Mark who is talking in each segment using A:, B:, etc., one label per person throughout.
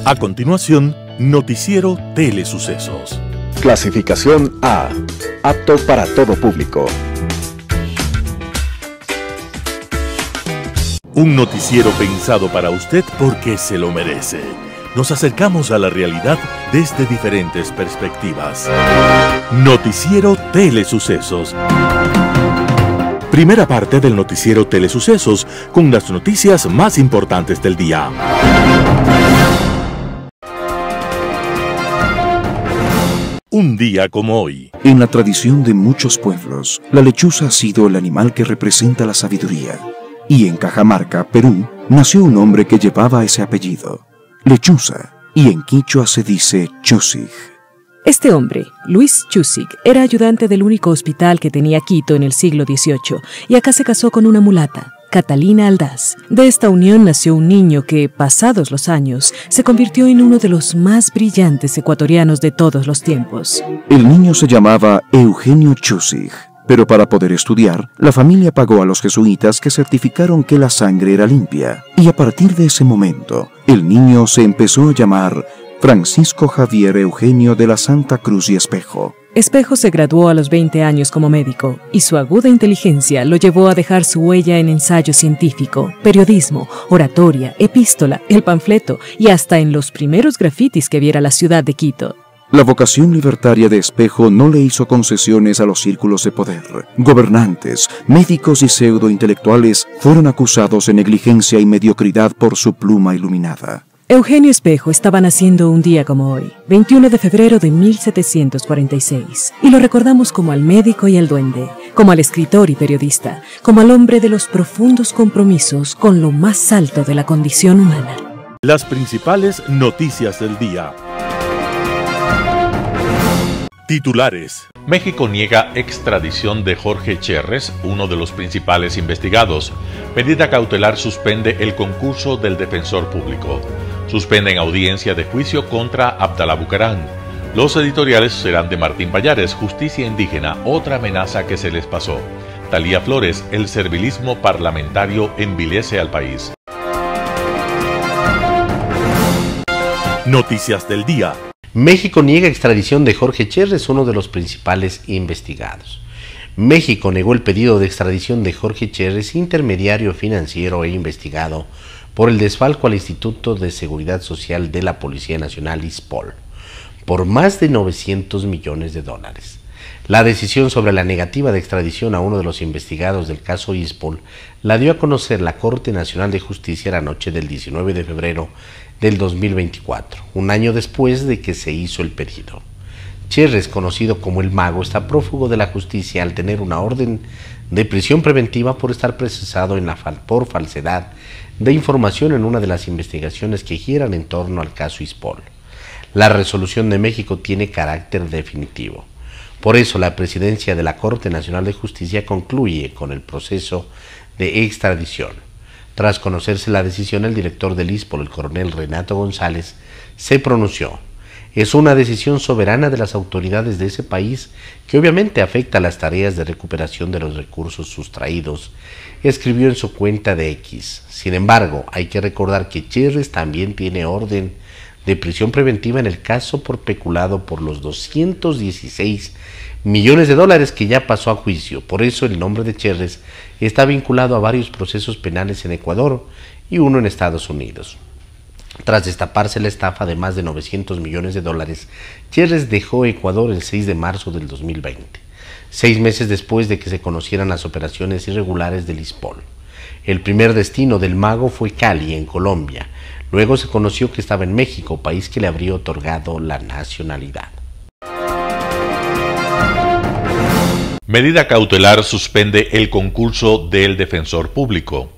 A: A continuación, Noticiero Telesucesos.
B: Clasificación A. Apto para todo público.
A: Un noticiero pensado para usted porque se lo merece. Nos acercamos a la realidad desde diferentes perspectivas. Noticiero Telesucesos. Primera parte del Noticiero Telesucesos, con las noticias más importantes del día. Un día como hoy.
C: En la tradición de muchos pueblos, la lechuza ha sido el animal que representa la sabiduría. Y en Cajamarca, Perú, nació un hombre que llevaba ese apellido, Lechuza, y en quichua se dice Chusig.
D: Este hombre, Luis Chusig, era ayudante del único hospital que tenía Quito en el siglo XVIII, y acá se casó con una mulata, Catalina Aldaz. De esta unión nació un niño que, pasados los años, se convirtió en uno de los más brillantes ecuatorianos de todos los tiempos.
C: El niño se llamaba Eugenio Chusig, pero para poder estudiar, la familia pagó a los jesuitas que certificaron que la sangre era limpia, y a partir de ese momento, el niño se empezó a llamar Francisco Javier Eugenio de la Santa Cruz y Espejo.
D: Espejo se graduó a los 20 años como médico, y su aguda inteligencia lo llevó a dejar su huella en ensayo científico, periodismo, oratoria, epístola, el panfleto y hasta en los primeros grafitis que viera la ciudad de Quito.
C: La vocación libertaria de Espejo no le hizo concesiones a los círculos de poder. Gobernantes, médicos y pseudointelectuales fueron acusados de negligencia y mediocridad por su pluma iluminada.
D: Eugenio Espejo estaba naciendo un día como hoy, 21 de febrero de 1746, y lo recordamos como al médico y al duende, como al escritor y periodista, como al hombre de los profundos compromisos con lo más alto de la condición humana.
A: Las principales noticias del día. Titulares.
E: México niega extradición de Jorge Cherres, uno de los principales investigados. Medida cautelar suspende el concurso del defensor público. Suspenden audiencia de juicio contra Abdalá Bucarán. Los editoriales serán de Martín Pallares, Justicia Indígena, otra amenaza que se les pasó. Talía Flores, el servilismo parlamentario envilece al país.
A: Noticias del día.
F: México niega extradición de Jorge Cherres, uno de los principales investigados. México negó el pedido de extradición de Jorge Cherres, intermediario financiero e investigado por el desfalco al Instituto de Seguridad Social de la Policía Nacional, ISPOL, por más de 900 millones de dólares. La decisión sobre la negativa de extradición a uno de los investigados del caso ISPOL la dio a conocer la Corte Nacional de Justicia la noche del 19 de febrero del 2024, un año después de que se hizo el pedido. Cherres, conocido como el Mago, está prófugo de la justicia al tener una orden de prisión preventiva por estar procesado por falsedad de información en una de las investigaciones que giran en torno al caso ISPOL. La resolución de México tiene carácter definitivo. Por eso, la presidencia de la Corte Nacional de Justicia concluye con el proceso de extradición. Tras conocerse la decisión, el director del ISPOL, el coronel Renato González, se pronunció. Es una decisión soberana de las autoridades de ese país que obviamente afecta a las tareas de recuperación de los recursos sustraídos, escribió en su cuenta de X. Sin embargo, hay que recordar que Cherres también tiene orden de prisión preventiva en el caso por peculado por los 216 millones de dólares que ya pasó a juicio. Por eso el nombre de Cherres está vinculado a varios procesos penales en Ecuador y uno en Estados Unidos. Tras destaparse la estafa de más de 900 millones de dólares, Cherres dejó Ecuador el 6 de marzo del 2020, 6 meses después de que se conocieran las operaciones irregulares del ISPOL. El primer destino del Mago fue Cali, en Colombia. Luego se conoció que estaba en México, país que le habría otorgado la nacionalidad.
E: Medida cautelar suspende el concurso del defensor público.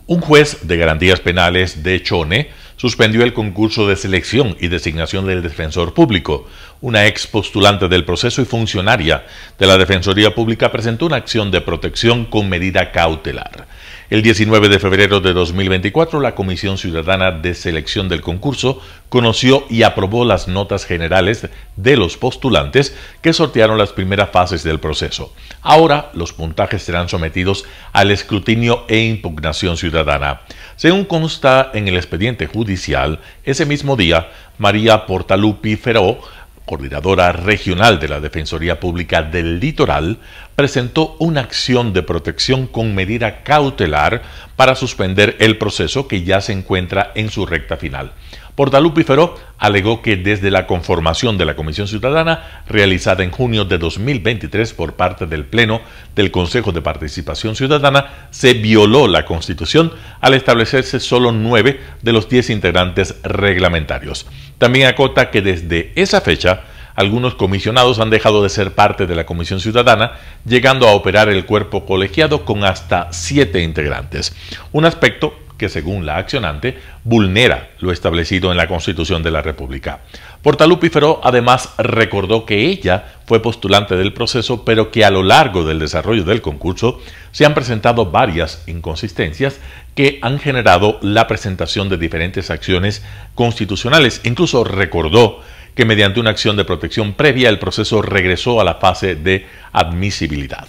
E: Un juez de garantías penales de Chone suspendió el concurso de selección y designación del defensor público. Una ex postulante del proceso y funcionaria de la Defensoría Pública presentó una acción de protección con medida cautelar. El 19 de febrero de 2024, la Comisión Ciudadana de Selección del concurso conoció y aprobó las notas generales de los postulantes que sortearon las primeras fases del proceso. Ahora, los puntajes serán sometidos al escrutinio e impugnación ciudadana. Según consta en el expediente judicial, ese mismo día, María Portalupi Feró, coordinadora regional de la Defensoría Pública del Litoral, presentó una acción de protección con medida cautelar para suspender el proceso que ya se encuentra en su recta final. Portalupi Feró alegó que desde la conformación de la Comisión Ciudadana, realizada en junio de 2023 por parte del Pleno del Consejo de Participación Ciudadana, se violó la Constitución al establecerse solo 9 de los 10 integrantes reglamentarios. También acota que desde esa fecha, algunos comisionados han dejado de ser parte de la Comisión Ciudadana, llegando a operar el cuerpo colegiado con hasta 7 integrantes. Un aspecto que, según la accionante, vulnera lo establecido en la Constitución de la República. Portalupi Feró además recordó que ella fue postulante del proceso, pero que a lo largo del desarrollo del concurso se han presentado varias inconsistencias que han generado la presentación de diferentes acciones constitucionales. Incluso recordó que mediante una acción de protección previa el proceso regresó a la fase de admisibilidad.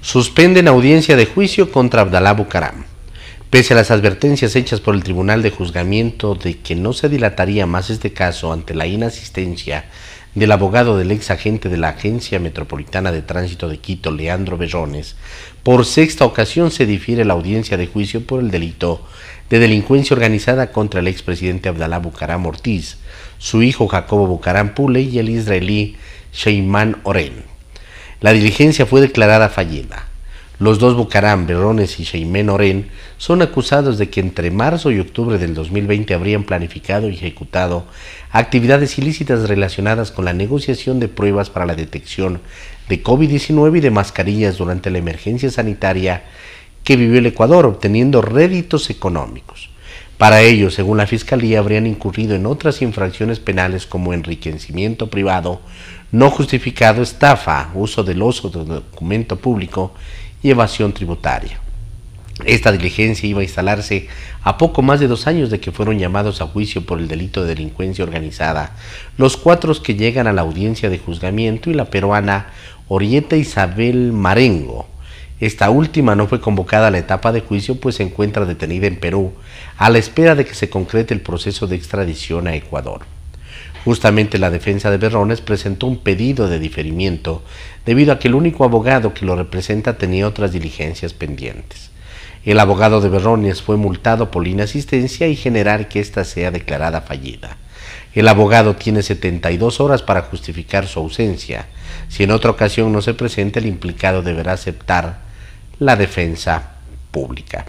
F: Suspenden audiencia de juicio contra Abdalá Bucaram. Pese a las advertencias hechas por el Tribunal de Juzgamiento de que no se dilataría más este caso ante la inasistencia del abogado del ex agente de la Agencia Metropolitana de Tránsito de Quito, Leandro Berrones, por sexta ocasión se difiere la audiencia de juicio por el delito de delincuencia organizada contra el expresidente Abdalá Bucaram Ortiz, su hijo Jacobo Bucaram Pule y el israelí Sheyman Oren. La diligencia fue declarada fallida. Los dos Bucaram, Berrones y Sheyman Oren, son acusados de que entre marzo y octubre del 2020 habrían planificado y ejecutado actividades ilícitas relacionadas con la negociación de pruebas para la detección de COVID-19 y de mascarillas durante la emergencia sanitaria que vivió el Ecuador, obteniendo réditos económicos. Para ello, según la Fiscalía, habrían incurrido en otras infracciones penales como enriquecimiento privado no justificado, estafa, uso del oso de documento público y evasión tributaria. Esta diligencia iba a instalarse a poco más de 2 años de que fueron llamados a juicio por el delito de delincuencia organizada los 4 que llegan a la audiencia de juzgamiento y la peruana Orieta Isabel Marengo. Esta última no fue convocada a la etapa de juicio, pues se encuentra detenida en Perú a la espera de que se concrete el proceso de extradición a Ecuador. Justamente la defensa de Berrones presentó un pedido de diferimiento debido a que el único abogado que lo representa tenía otras diligencias pendientes. El abogado de Berrones fue multado por la inasistencia y generar que ésta sea declarada fallida. El abogado tiene 72 horas para justificar su ausencia. Si en otra ocasión no se presenta, el implicado deberá aceptar la defensa pública.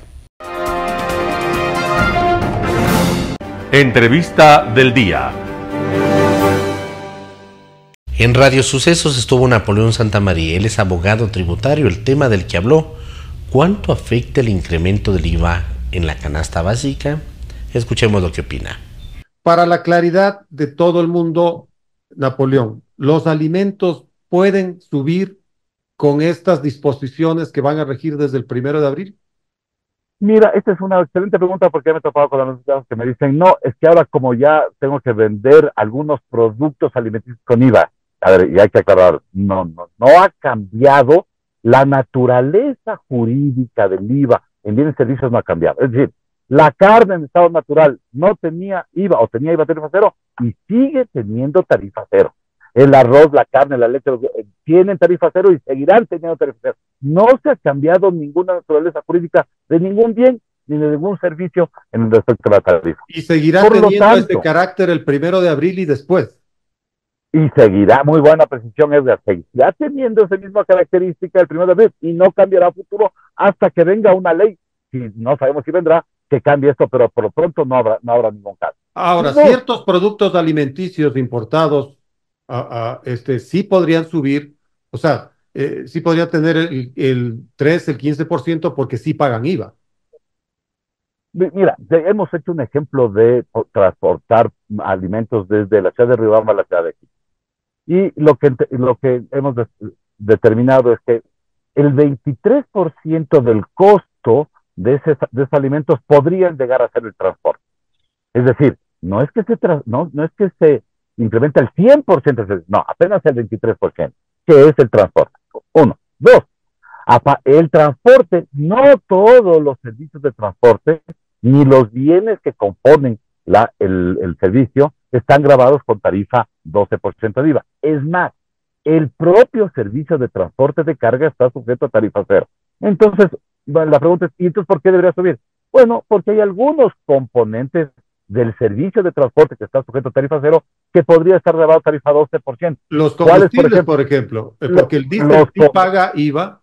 E: Entrevista del día.
F: En Radio Sucesos estuvo Napoleón Santamaría. Él es abogado tributario. El tema del que habló: ¿cuánto afecta el incremento del IVA en la canasta básica? Escuchemos lo que opina.
G: Para la claridad de todo el mundo, Napoleón, ¿los alimentos pueden subir con estas disposiciones que van a regir desde el 1 de abril?
H: Mira, esta es una excelente pregunta, porque me he topado con los que me dicen, no, es que ahora como ya tengo que vender algunos productos alimenticios con IVA. A ver, y hay que aclarar, no ha cambiado la naturaleza jurídica del IVA en bienes y servicios, no ha cambiado. Es decir, la carne en estado natural no tenía IVA o tenía IVA tarifa cero y sigue teniendo tarifa cero. El arroz, la carne, la leche tienen tarifa cero y seguirán teniendo tarifa cero. No se ha cambiado ninguna naturaleza jurídica de ningún bien ni de ningún servicio en respecto a la tarifa.
G: Y seguirá teniendo este carácter el 1 de abril y después.
H: Y seguirá, muy buena precisión, Edgar, seguirá teniendo esa misma característica el 1 de abril y no cambiará a futuro hasta que venga una ley, si no sabemos si vendrá, que cambie esto, pero por lo pronto no habrá ningún caso.
G: Ahora, ciertos productos alimenticios importados sí podrían subir, o sea, sí podrían tener el 3, el 15% porque sí pagan IVA.
H: Mira, hemos hecho un ejemplo de transportar alimentos desde la ciudad de Riobamba a la ciudad de Quito. Y lo que hemos determinado es que el 23% del costo de esos alimentos podrían llegar a ser el transporte. Es decir, no es que se incrementa el 100%, no, apenas el 23%, que es el transporte. Uno. Dos, el transporte, no todos los servicios de transporte, ni los bienes que componen el servicio, están grabados con tarifa 12% de IVA. Es más, el propio servicio de transporte de carga está sujeto a tarifa cero. Entonces, la pregunta es, ¿y entonces por qué debería subir? Bueno, porque hay algunos componentes del servicio de transporte que está sujeto a tarifa cero que podría estar grabado a tarifa 12%.
G: Los combustibles, por ejemplo, porque el diésel sí paga IVA,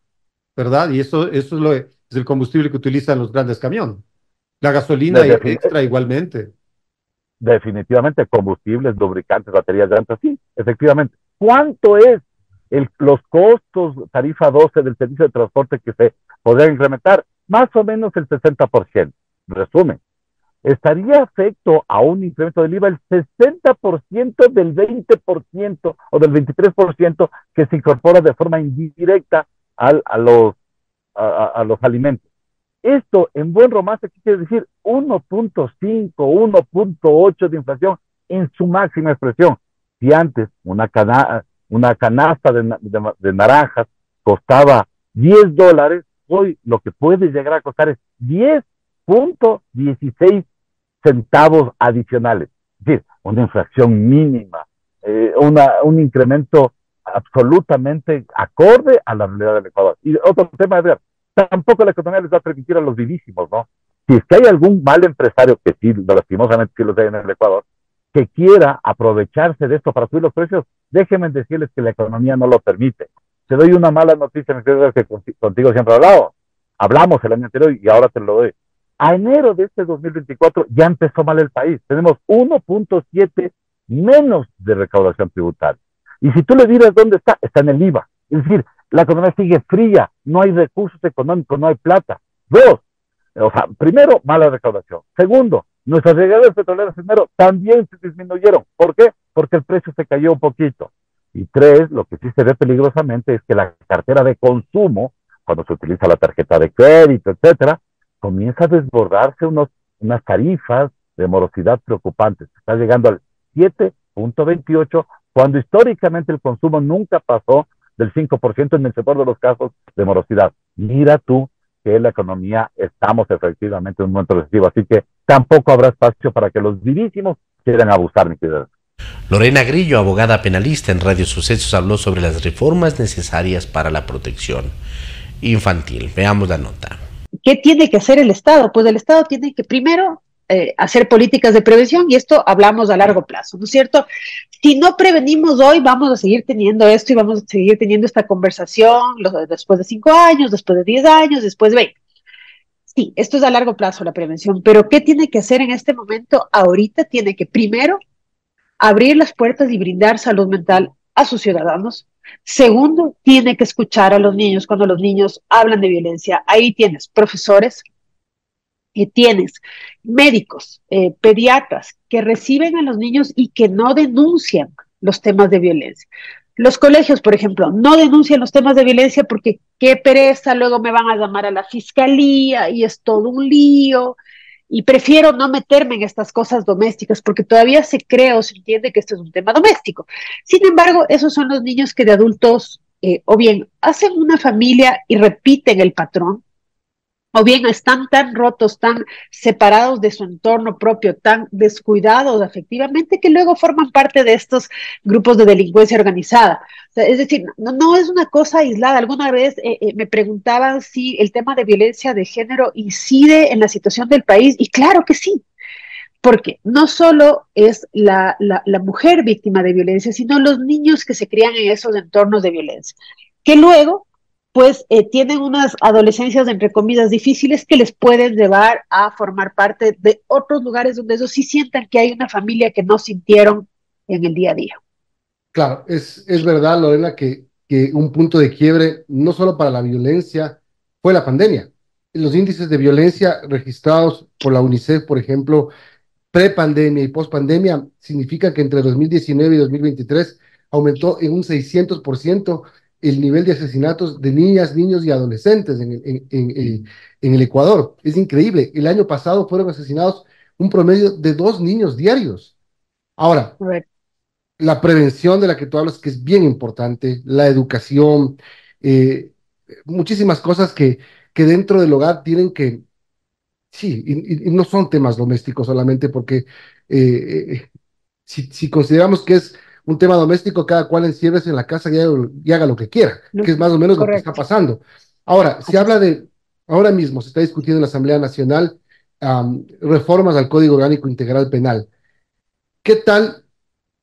G: ¿verdad? Y eso es el combustible que utilizan los grandes camiones. La gasolina extra igualmente.
H: Definitivamente, combustibles, lubricantes, baterías, llantas, sí, efectivamente. ¿Cuánto es los costos tarifa 12 del servicio de transporte que se podría incrementar? Más o menos el 60%. Resumen, estaría afecto a un incremento del IVA el 60% del 20% o del 23% que se incorpora de forma indirecta a los alimentos. Esto, en buen romance, ¿qué quiere decir? 1.5, 1.8 de inflación en su máxima expresión. Si antes una canasta de naranjas costaba $10, hoy lo que puede llegar a costar es 10.16 centavos adicionales. Es decir, una inflación mínima, un incremento absolutamente acorde a la realidad del Ecuador. Y otro tema, Edgar, tampoco la economía les va a permitir a los vivísimos, ¿no? Si es que hay algún mal empresario, que sí, lastimosamente sí los hay en el Ecuador, que quiera aprovecharse de esto para subir los precios, déjenme decirles que la economía no lo permite. Te doy una mala noticia, mi querido, que contigo siempre hablamos el año anterior y ahora te lo doy. A enero de este 2024 ya empezó mal el país. Tenemos 1.7 menos de recaudación tributaria. Y si tú le miras dónde está en el IVA. Es decir, la economía sigue fría, no hay recursos económicos, no hay plata. Dos, primero, mala recaudación. Segundo, nuestras regalías petroleras en enero también se disminuyeron. ¿Por qué? Porque el precio se cayó un poquito. Y tres, lo que sí se ve peligrosamente es que la cartera de consumo, cuando se utiliza la tarjeta de crédito, etcétera, comienza a desbordarse unas tarifas de morosidad preocupantes. Está llegando al 7.28, cuando históricamente el consumo nunca pasó del 5% en el sector de los casos de morosidad. Mira tú que la economía estamos efectivamente en un momento recesivo, así que tampoco habrá espacio para que los vivísimos quieran abusar, mi querida.
F: Lorena Grillo, abogada penalista en Radio Sucesos, habló sobre las reformas necesarias para la protección infantil. Veamos la nota.
I: ¿Qué tiene que hacer el Estado? Pues el Estado tiene que primero hacer políticas de prevención, y esto hablamos a largo plazo, ¿no es cierto? Si no prevenimos hoy, vamos a seguir teniendo esto y vamos a seguir teniendo esta conversación después de 5 años, después de 10 años, después de 20. Sí, esto es a largo plazo la prevención, pero ¿qué tiene que hacer en este momento? Ahorita tiene que primero abrir las puertas y brindar salud mental a sus ciudadanos. Segundo, tiene que escuchar a los niños cuando los niños hablan de violencia. Ahí tienes profesores, tienes médicos, pediatras que reciben a los niños y que no denuncian los temas de violencia. Los colegios, por ejemplo, no denuncian los temas de violencia porque qué pereza, luego me van a llamar a la fiscalía y es todo un lío. Y prefiero no meterme en estas cosas domésticas porque todavía se cree o se entiende que esto es un tema doméstico. Sin embargo, esos son los niños que de adultos o bien hacen una familia y repiten el patrón, o bien están tan rotos, tan separados de su entorno propio, tan descuidados afectivamente, que luego forman parte de estos grupos de delincuencia organizada. O sea, es decir, no es una cosa aislada. Alguna vez me preguntaban si el tema de violencia de género incide en la situación del país, y claro que sí, porque no solo es la mujer víctima de violencia, sino los niños que se crían en esos entornos de violencia, que luego pues tienen unas adolescencias, entre comillas, difíciles que les pueden llevar a formar parte de otros lugares donde ellos sí sientan que hay una familia que no sintieron en el día a día.
G: Claro, es verdad, Lorena, que un punto de quiebre, no solo para la violencia, fue la pandemia. Los índices de violencia registrados por la UNICEF, por ejemplo, pre-pandemia y post-pandemia, significa que entre 2019 y 2023 aumentó en un 600%,
J: el nivel de asesinatos de niñas, niños y adolescentes en el Ecuador. Es increíble. El año pasado fueron asesinados un promedio de 2 niños diarios. Ahora, la prevención de la que tú hablas, que es bien importante, la educación, eh, muchísimas cosas que dentro del hogar tienen que, sí, y no son temas domésticos solamente porque si consideramos que es un tema doméstico, cada cual enciérrese en la casa y haga lo que quiera, que es más o menos lo que está pasando. Ahora, se habla de, ahora mismo se está discutiendo en la Asamblea Nacional reformas al Código Orgánico Integral Penal. ¿Qué tal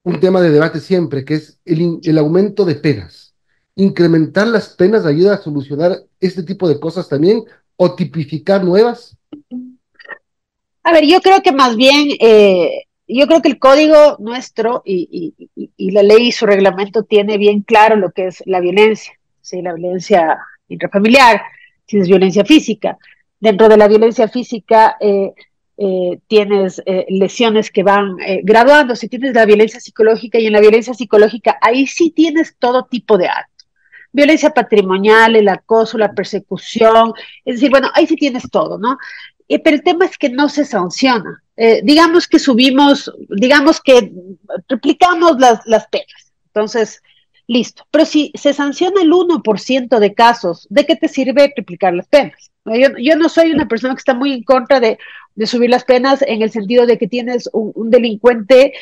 J: un tema de debate siempre, que es el aumento de penas? ¿Incrementar las penas ayuda a solucionar este tipo de cosas también o tipificar nuevas?
I: A ver, yo creo que más bien, yo creo que el código nuestro y la ley y su reglamento tiene bien claro lo que es la violencia, ¿sí? La violencia intrafamiliar, tienes violencia física. Dentro de la violencia física tienes lesiones que van graduando, si tienes la violencia psicológica, y en la violencia psicológica ahí sí tienes todo tipo de actos. Violencia patrimonial, el acoso, la persecución, es decir, bueno, ahí sí tienes todo, ¿no? Pero el tema es que no se sanciona. Digamos que subimos, digamos que triplicamos las penas. Entonces, listo. Pero si se sanciona el 1% de casos, ¿de qué te sirve triplicar las penas? Yo no soy una persona que está muy en contra de subir las penas en el sentido de que tienes un delincuente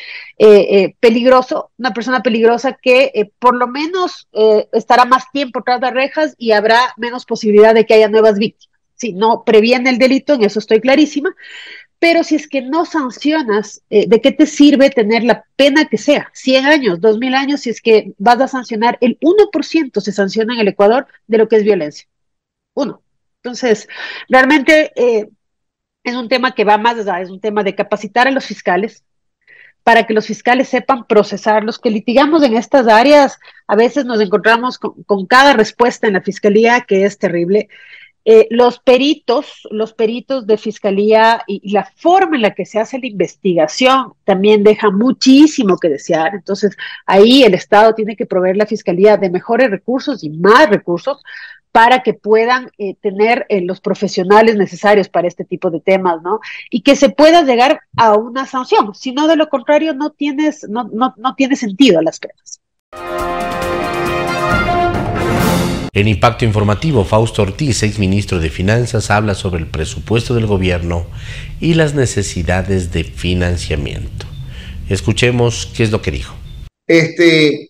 I: peligroso, una persona peligrosa que por lo menos estará más tiempo tras las rejas y habrá menos posibilidad de que haya nuevas víctimas. Si no previene el delito, en eso estoy clarísima, pero si es que no sancionas, ¿de qué te sirve tener la pena que sea? 100 años, 2000 años, si es que vas a sancionar, el 1% se sanciona en el Ecuador de lo que es violencia. 1. Entonces, realmente es un tema que va más allá, es un tema de capacitar a los fiscales para que los fiscales sepan procesar. Los que litigamos en estas áreas, a veces nos encontramos con cada respuesta en la fiscalía que es terrible. Los peritos de fiscalía y la forma en la que se hace la investigación también deja muchísimo que desear. Entonces, ahí el Estado tiene que proveer la fiscalía de mejores recursos y más recursos para que puedan tener los profesionales necesarios para este tipo de temas, ¿no? Y que se pueda llegar a una sanción. Si no, de lo contrario, no tiene sentido las penas.
F: En Impacto Informativo, Fausto Ortiz, exministro de Finanzas, habla sobre el presupuesto del gobierno y las necesidades de financiamiento. Escuchemos qué es lo que dijo.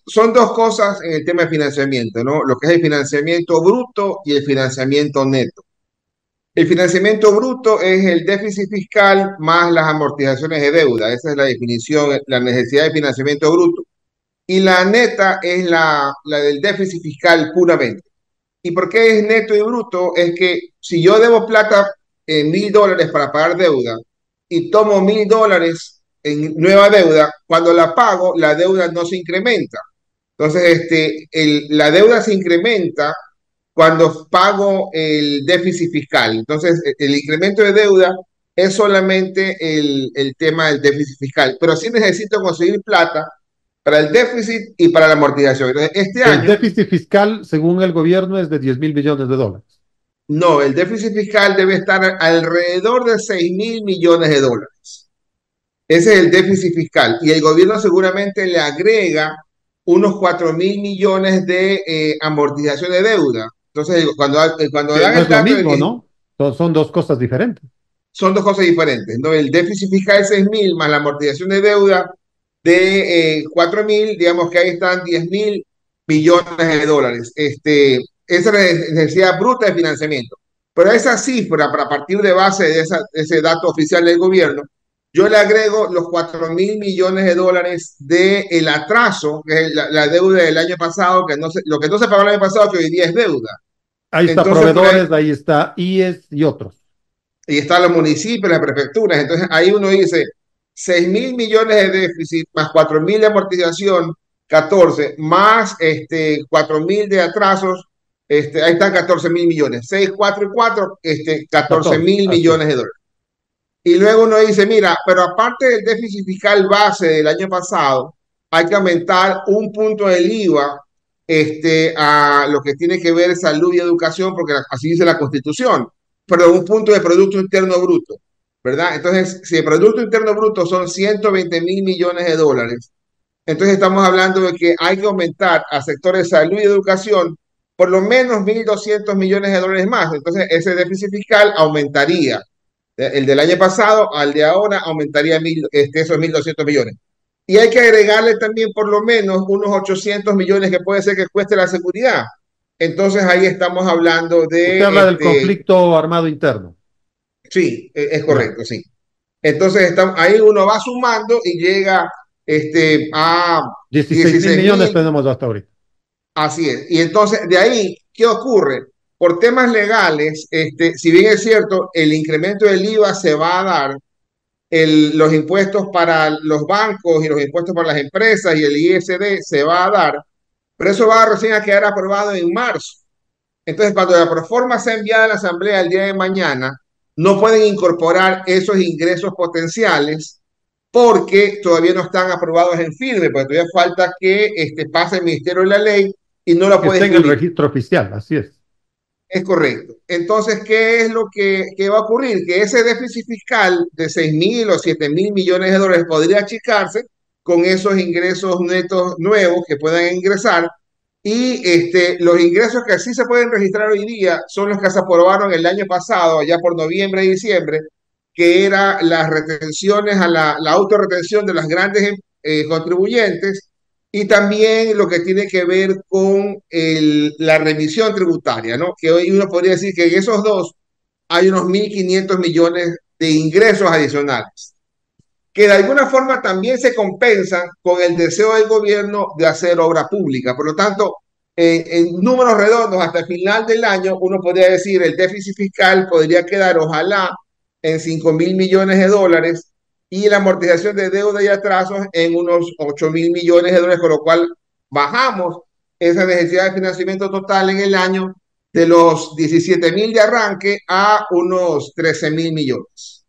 K: Son dos cosas en el tema de financiamiento, ¿no? Lo que es el financiamiento bruto y el financiamiento neto. El financiamiento bruto es el déficit fiscal más las amortizaciones de deuda. Esa es la definición, la necesidad de financiamiento bruto. Y la neta es la del déficit fiscal puramente. ¿Y por qué es neto y bruto? Es que si yo debo plata en $1.000 para pagar deuda y tomo $1.000 en nueva deuda, cuando la pago, la deuda no se incrementa. Entonces, la deuda se incrementa cuando pago el déficit fiscal. Entonces, el incremento de deuda es solamente el tema del déficit fiscal, pero sí necesito conseguir plata para el déficit y para la amortización. Entonces,
G: el déficit fiscal, según el gobierno, es de $10.000 billones.
K: No, el déficit fiscal debe estar alrededor de $6.000 millones. Ese es el déficit fiscal. Y el gobierno seguramente le agrega unos $4.000 millones de amortización de deuda. Entonces, cuando
G: dan el dato, lo mismo, ¿no? Son dos cosas diferentes.
K: Son dos cosas diferentes, ¿no? El déficit fiscal es 6.000 más la amortización de deuda de 4.000, digamos que ahí están $10.000 millones. Esa es la necesidad bruta de financiamiento. Pero a esa cifra, para partir de base de ese dato oficial del gobierno, yo le agrego los $4.000 millones del atraso, que es la deuda del año pasado, lo que no se pagó el año pasado, que hoy día es deuda.
G: Ahí está proveedores, ahí está IES y otros.
K: Y están los municipios, las prefecturas. Entonces ahí uno dice, $6.000 millones de déficit, más 4.000 de amortización, 14, más 4.000 de atrasos, ahí están $14.000 millones. 6, 4 y 4, $14.000 millones de dólares. Y luego uno dice, mira, pero aparte del déficit fiscal base del año pasado, hay que aumentar un punto del IVA a lo que tiene que ver salud y educación, porque así dice la Constitución, pero un punto de Producto Interno Bruto, ¿verdad? Entonces, si el Producto Interno Bruto son 120.000 millones de dólares, entonces estamos hablando de que hay que aumentar a sectores de salud y educación por lo menos 1.200 millones de dólares más. Entonces, ese déficit fiscal aumentaría. El del año pasado al de ahora aumentaría esos 1.200 millones. Y hay que agregarle también por lo menos unos 800 millones que puede ser que cueste la seguridad. Entonces ahí estamos hablando de...
G: Usted habla del conflicto armado interno.
K: Sí, es correcto, sí. Entonces ahí uno va sumando y llega a
G: 16.000 millones tenemos hasta ahorita.
K: Así es. Y entonces de ahí, ¿qué ocurre? Por temas legales, si bien es cierto, el incremento del IVA se va a dar, los impuestos para los bancos y los impuestos para las empresas y el ISD se va a dar, pero eso va recién a quedar aprobado en marzo. Entonces, cuando la proforma sea enviada a la Asamblea el día de mañana, no pueden incorporar esos ingresos potenciales porque todavía no están aprobados en firme, porque todavía falta que pase el Ministerio de la Ley y no lo puede
G: esté en el registro oficial, así es.
K: Es correcto. Entonces, ¿qué es lo que va a ocurrir? Que ese déficit fiscal de 6.000 o 7.000 millones de dólares podría achicarse con esos ingresos netos nuevos que puedan ingresar y los ingresos que sí se pueden registrar hoy día son los que se aprobaron el año pasado, allá por noviembre y diciembre, que era las retenciones la autorretención de las grandes contribuyentes y también lo que tiene que ver con la remisión tributaria, ¿no? Que hoy uno podría decir que en esos dos hay unos 1.500 millones de ingresos adicionales, que de alguna forma también se compensan con el deseo del gobierno de hacer obra pública. Por lo tanto, en números redondos, hasta el final del año, uno podría decir el déficit fiscal podría quedar, ojalá, en 5.000 millones de dólares, y la amortización de deuda y atrasos en unos 8.000 millones de dólares, con lo cual bajamos esa necesidad de financiamiento total en el año de los 17.000 de arranque a unos 13.000 millones.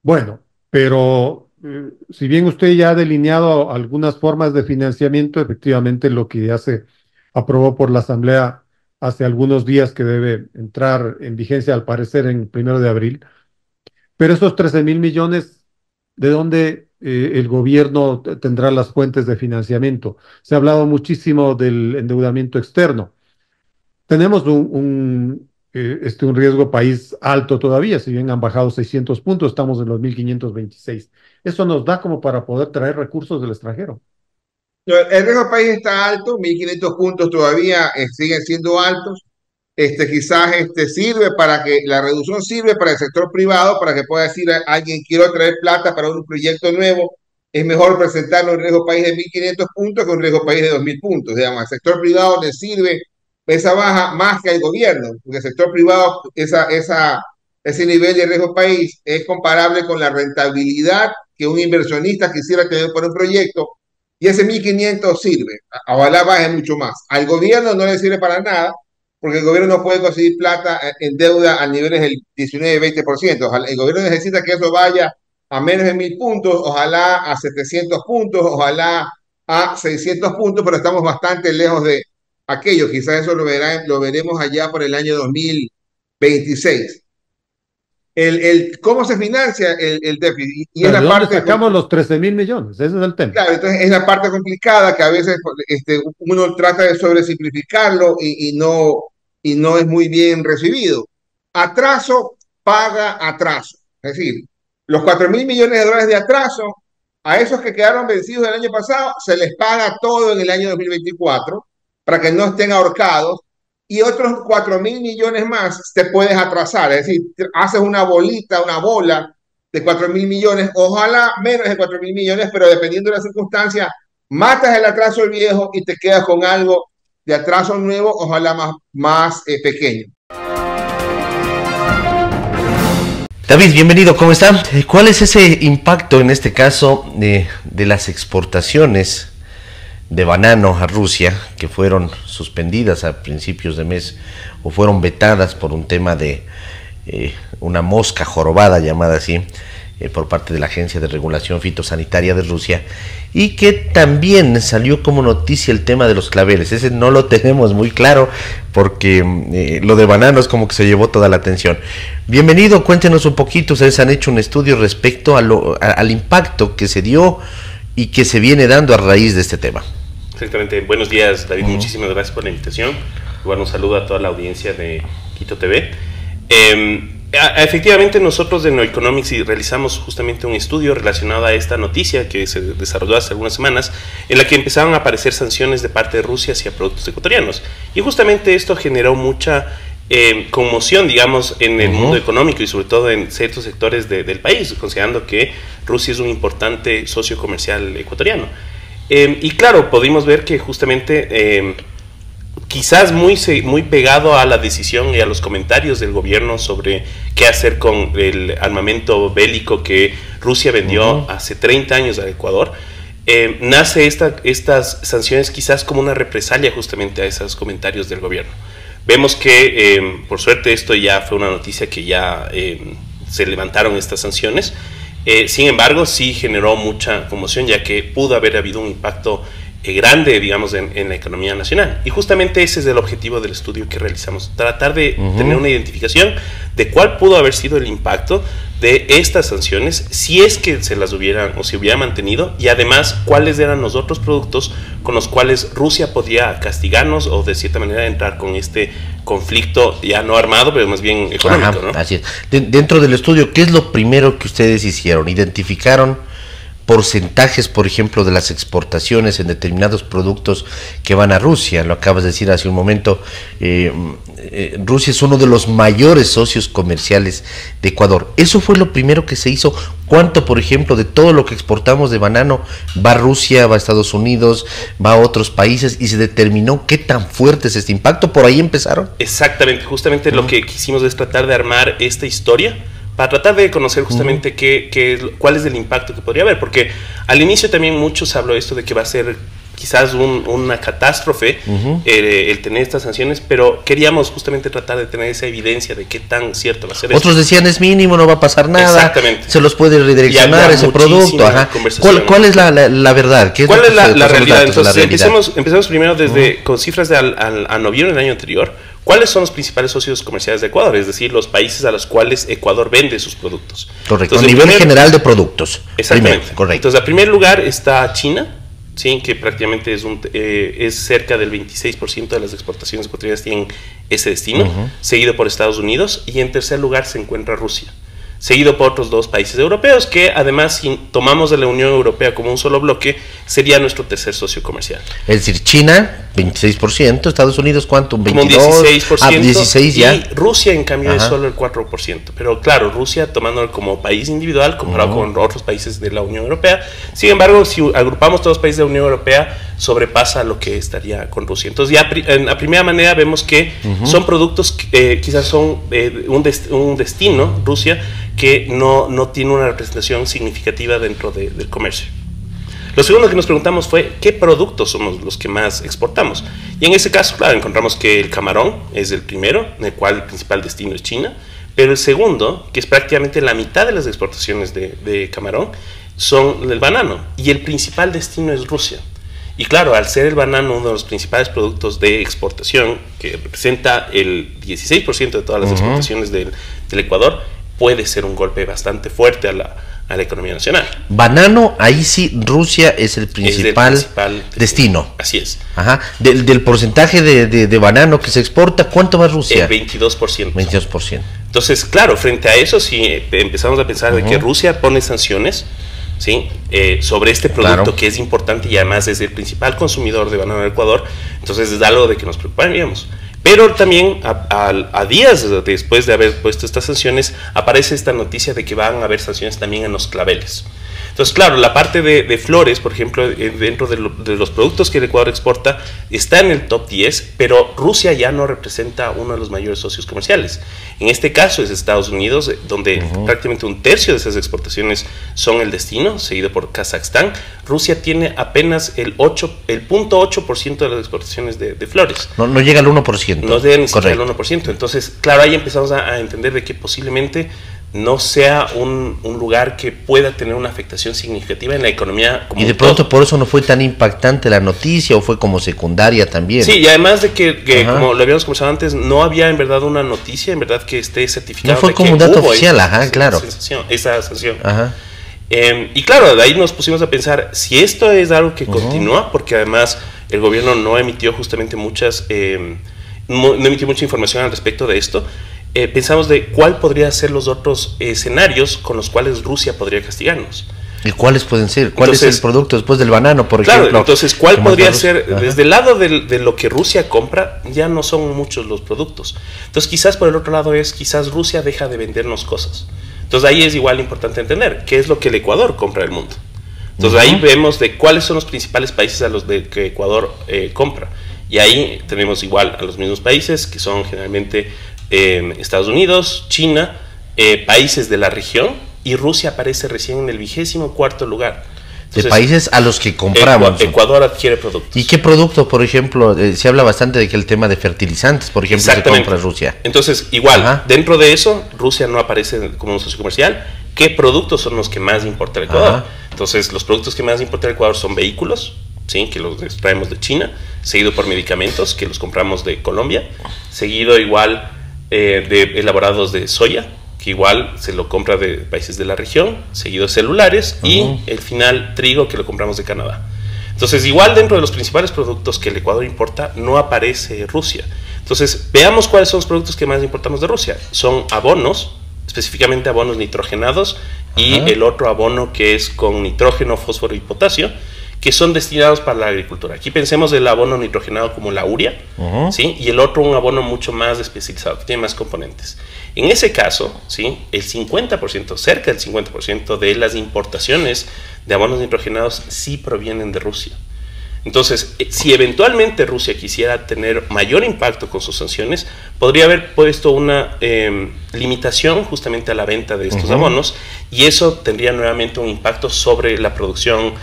G: Bueno, pero si bien usted ya ha delineado algunas formas de financiamiento, efectivamente lo que ya se aprobó por la Asamblea hace algunos días, que debe entrar en vigencia al parecer en 1 de abril, pero esos 13.000 millones, ¿de dónde el gobierno tendrá las fuentes de financiamiento? Se ha hablado muchísimo del endeudamiento externo. Tenemos un riesgo país alto todavía, si bien han bajado 600 puntos, estamos en los 1.526. Eso nos da como para poder traer recursos del extranjero.
K: El riesgo país está alto, 1.500 puntos todavía siguen siendo altos. Quizás sirve para que la reducción sirve para el sector privado, para que pueda decir a alguien: quiero traer plata para un proyecto nuevo. Es mejor presentarlo en riesgo país de 1.500 puntos que un riesgo país de 2.000 puntos. Digamos, al sector privado le sirve esa baja más que al gobierno, porque el sector privado, ese nivel de riesgo país es comparable con la rentabilidad que un inversionista quisiera tener por un proyecto, y ese 1.500 sirve. Ojalá baje mucho más. Al gobierno no le sirve para nada, porque el gobierno no puede conseguir plata en deuda a niveles del 19-20%. Ojalá, el gobierno necesita que eso vaya a menos de 1.000 puntos, ojalá a 700 puntos, ojalá a 600 puntos, pero estamos bastante lejos de aquello. Quizás eso lo veremos allá por el año 2026. ¿Cómo se financia el déficit? Y es la parte,
G: sacamos los 13.000 millones, ese es el tema.
K: Claro, entonces es la parte complicada que a veces uno trata de sobresimplificarlo y no es muy bien recibido. Atraso paga atraso. Es decir, los 4.000 millones de dólares de atraso, a esos que quedaron vencidos el año pasado, se les paga todo en el año 2024 para que no estén ahorcados, y otros 4.000 millones más te puedes atrasar. Es decir, haces una bola de 4.000 millones, ojalá menos de 4.000 millones, pero dependiendo de la circunstancia, matas el atraso viejo y te quedas con algo de atraso nuevo, ojalá más pequeño.
F: David, bienvenido, ¿cómo está? ¿Cuál es ese impacto en este caso de las exportaciones de banano a Rusia, que fueron suspendidas a principios de mes o fueron vetadas por un tema de una mosca jorobada llamada así, por parte de la Agencia de Regulación Fitosanitaria de Rusia, y que también salió como noticia el tema de los claveles. Ese no lo tenemos muy claro porque lo de bananos como que se llevó toda la atención. Bienvenido, cuéntenos un poquito. Ustedes han hecho un estudio respecto al impacto que se dio y que se viene dando a raíz de este tema.
L: Exactamente. Buenos días, David. Muchísimas gracias por la invitación. Igual un saludo a toda la audiencia de Quito TV. Efectivamente, nosotros de Neoeconomics realizamos justamente un estudio relacionado a esta noticia que se desarrolló hace algunas semanas, en la que empezaron a aparecer sanciones de parte de Rusia hacia productos ecuatorianos. Y justamente esto generó mucha conmoción, digamos, en el mundo económico y sobre todo en ciertos sectores del país, considerando que Rusia es un importante socio comercial ecuatoriano. Y claro, pudimos ver que justamente quizás muy pegado a la decisión y a los comentarios del gobierno sobre qué hacer con el armamento bélico que Rusia vendió hace 30 años al Ecuador, nace estas sanciones quizás como una represalia justamente a esos comentarios del gobierno. Vemos que, por suerte, esto ya fue una noticia que ya se levantaron estas sanciones. Sin embargo, sí generó mucha conmoción, ya que pudo haber habido un impacto grande, digamos, en la economía nacional. Y justamente ese es el objetivo del estudio que realizamos, tratar de tener una identificación de cuál pudo haber sido el impacto de estas sanciones, si es que se las hubieran o se hubiera mantenido, y además cuáles eran los otros productos con los cuales Rusia podía castigarnos o de cierta manera entrar con este conflicto ya no armado, pero más bien económico, ¿no?
F: Así es. Dentro del estudio, ¿qué es lo primero que ustedes hicieron? ¿Identificaron porcentajes, por ejemplo, de las exportaciones en determinados productos que van a Rusia? Lo acabas de decir hace un momento. Rusia es uno de los mayores socios comerciales de Ecuador. Eso fue lo primero que se hizo. ¿Cuánto, por ejemplo, de todo lo que exportamos de banano va a Rusia, va a Estados Unidos, va a otros países? Y se determinó qué tan fuerte es este impacto. ¿Por ahí empezaron?
L: Exactamente, justamente lo que quisimos es tratar de armar esta historia para tratar de conocer justamente cuál es el impacto que podría haber, porque al inicio también muchos habló esto de que va a ser quizás una catástrofe el tener estas sanciones, pero queríamos justamente tratar de tener esa evidencia de qué tan cierto va a ser.
F: Otros decían es mínimo, no va a pasar nada.
L: Exactamente.
F: Se los puede redireccionar ese producto. ¿Cuál es la verdad?
L: ¿Cuál es la realidad? Entonces empecemos primero con cifras a noviembre del año anterior. ¿Cuáles son los principales socios comerciales de Ecuador? Es decir, los países a los cuales Ecuador vende sus productos.
F: Correcto, a nivel general de productos.
L: Exactamente.
F: Primero, correcto.
L: Entonces, en primer lugar está China, ¿sí? Que prácticamente es cerca del 26% de las exportaciones ecuatorianas tienen ese destino, seguido por Estados Unidos, y en tercer lugar se encuentra Rusia, seguido por otros dos países europeos, que además, si tomamos a la Unión Europea como un solo bloque, sería nuestro tercer socio comercial.
F: Es decir, China, 26%, Estados Unidos, ¿cuánto? ¿Un 22%?
L: Como un 16%.
F: 16 ya.
L: Y Rusia, en cambio, es solo el 4%. Pero claro, Rusia, tomándolo como país individual, comparado con otros países de la Unión Europea. Sin embargo, si agrupamos todos los países de la Unión Europea, sobrepasa lo que estaría con Rusia. Entonces, ya a primera manera vemos que son productos que quizás son un destino, Rusia, que no tiene una representación significativa dentro del comercio. Lo segundo que nos preguntamos fue qué productos somos los que más exportamos. Y en ese caso, claro, encontramos que el camarón es el primero, en el cual el principal destino es China, pero el segundo, que es prácticamente la mitad de las exportaciones de camarón, son el banano, y el principal destino es Rusia. Y claro, al ser el banano uno de los principales productos de exportación, que representa el 16% de todas las exportaciones del Ecuador, puede ser un golpe bastante fuerte a la economía nacional.
F: Banano, ahí sí, Rusia es el principal destino.
L: Así es.
F: Del porcentaje de banano que se exporta, ¿cuánto va Rusia?
L: El 22%.
F: 22%.
L: Entonces, claro, frente a eso, si empezamos a pensar de que Rusia pone sanciones, ¿sí? Sobre este producto que es importante y además es el principal consumidor de banano en Ecuador, entonces es algo de que nos preocuparíamos. Pero también a días después de haber puesto estas sanciones, aparece esta noticia de que van a haber sanciones también en los claveles. Entonces, claro, la parte de flores, por ejemplo, dentro de los productos que el Ecuador exporta, está en el top 10, pero Rusia ya no representa uno de los mayores socios comerciales. En este caso es Estados Unidos, donde prácticamente un tercio de esas exportaciones son el destino, seguido por Kazajstán. Rusia tiene apenas el 0.8% de las exportaciones de flores.
F: No llega al 1%.
L: No llega ni siquiera al 1%. Entonces, claro, ahí empezamos a entender de que posiblemente no sea un lugar que pueda tener una afectación significativa en la economía como
F: y de pronto por eso no fue tan impactante la noticia, o fue como secundaria también.
L: Sí, y además de que como lo habíamos conversado antes, no había en verdad una noticia en verdad que esté certificada.
F: No fue como un dato oficial, claro.
L: Esa sanción. Y claro, de ahí nos pusimos a pensar si esto es algo que continúa, porque además el gobierno no emitió justamente no emitió mucha información al respecto de esto. Pensamos de cuál podría ser los otros escenarios con los cuales Rusia podría castigarnos.
F: ¿Y cuáles pueden ser? ¿Cuál es el producto después del banano, por ejemplo?
L: Entonces, ¿cuál podría ser? Desde el lado de lo que Rusia compra, ya no son muchos los productos. Entonces, quizás por el otro lado quizás Rusia deja de vendernos cosas. Entonces, ahí es igual importante entender qué es lo que el Ecuador compra del mundo. Entonces, ahí vemos de cuáles son los principales países a los que Ecuador compra. Y ahí tenemos igual a los mismos países, que son generalmente Estados Unidos, China, países de la región, y Rusia aparece recién en el 24º lugar. Entonces,
F: de países a los que compramos.
L: Ecuador adquiere productos.
F: ¿Y qué producto, por ejemplo? Se habla bastante de que el tema de fertilizantes, por ejemplo, se compra Rusia.
L: Entonces, igual, dentro de eso, Rusia no aparece como un socio comercial. ¿Qué productos son los que más importa el Ecuador? Entonces, los productos que más importa el Ecuador son vehículos, ¿sí? Que los traemos de China, seguido por medicamentos, que los compramos de Colombia, seguido igual de elaborados de soya, que igual se lo compra de países de la región, seguido celulares, y el final trigo, que lo compramos de Canadá. Entonces, igual dentro de los principales productos que el Ecuador importa, no aparece Rusia. Entonces, veamos cuáles son los productos que más importamos de Rusia. Son abonos, específicamente abonos nitrogenados, y el otro abono que es con nitrógeno, fósforo y potasio, que son destinados para la agricultura. Aquí pensemos del abono nitrogenado como la urea, ¿sí? Y el otro un abono mucho más especializado, que tiene más componentes. En ese caso, ¿sí? El 50%, cerca del 50% de las importaciones de abonos nitrogenados sí provienen de Rusia. Entonces, si eventualmente Rusia quisiera tener mayor impacto con sus sanciones, podría haber puesto una limitación justamente a la venta de estos abonos, y eso tendría nuevamente un impacto sobre la producción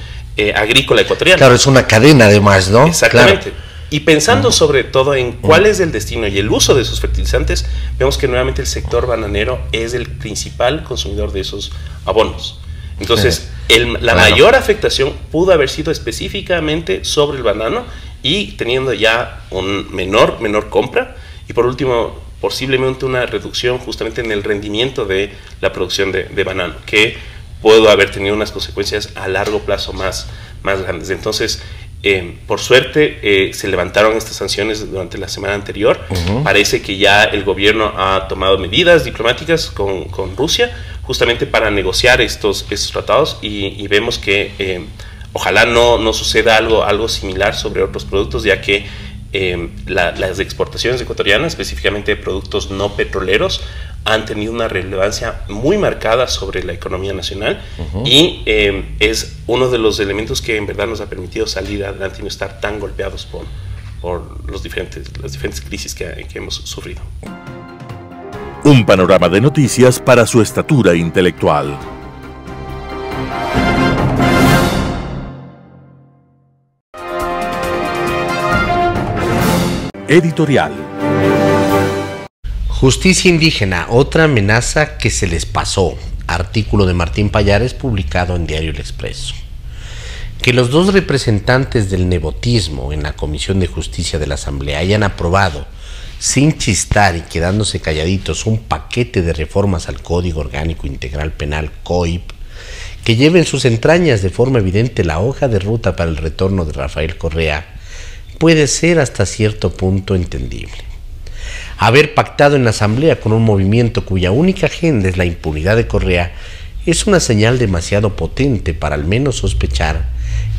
L: agrícola ecuatoriana.
F: Claro, es una cadena además, ¿no?
L: Exactamente. Claro. Y pensando sobre todo en cuál es el destino y el uso de esos fertilizantes, vemos que nuevamente el sector bananero es el principal consumidor de esos abonos. Entonces, la mayor afectación pudo haber sido específicamente sobre el banano, y teniendo ya un menor compra, y por último, posiblemente una reducción justamente en el rendimiento de la producción de banano, que pudo haber tenido unas consecuencias a largo plazo más grandes. Entonces, por suerte, se levantaron estas sanciones durante la semana anterior. Parece que ya el gobierno ha tomado medidas diplomáticas con Rusia, justamente para negociar estos tratados, y vemos que ojalá no suceda algo similar sobre otros productos, ya que las exportaciones ecuatorianas, específicamente de productos no petroleros, han tenido una relevancia muy marcada sobre la economía nacional, y es uno de los elementos que en verdad nos ha permitido salir adelante y no estar tan golpeados por las diferentes crisis que hemos sufrido.
A: Un panorama de noticias para su estatura intelectual. Editorial.
F: Justicia indígena, otra amenaza que se les pasó. Artículo de Martín Payares publicado en Diario El Expreso. Que los dos representantes del nepotismo en la Comisión de Justicia de la Asamblea hayan aprobado, sin chistar y quedándose calladitos, un paquete de reformas al Código Orgánico Integral Penal, COIP, que lleve en sus entrañas de forma evidente la hoja de ruta para el retorno de Rafael Correa, puede ser hasta cierto punto entendible. Haber pactado en la Asamblea con un movimiento cuya única agenda es la impunidad de Correa es una señal demasiado potente para al menos sospechar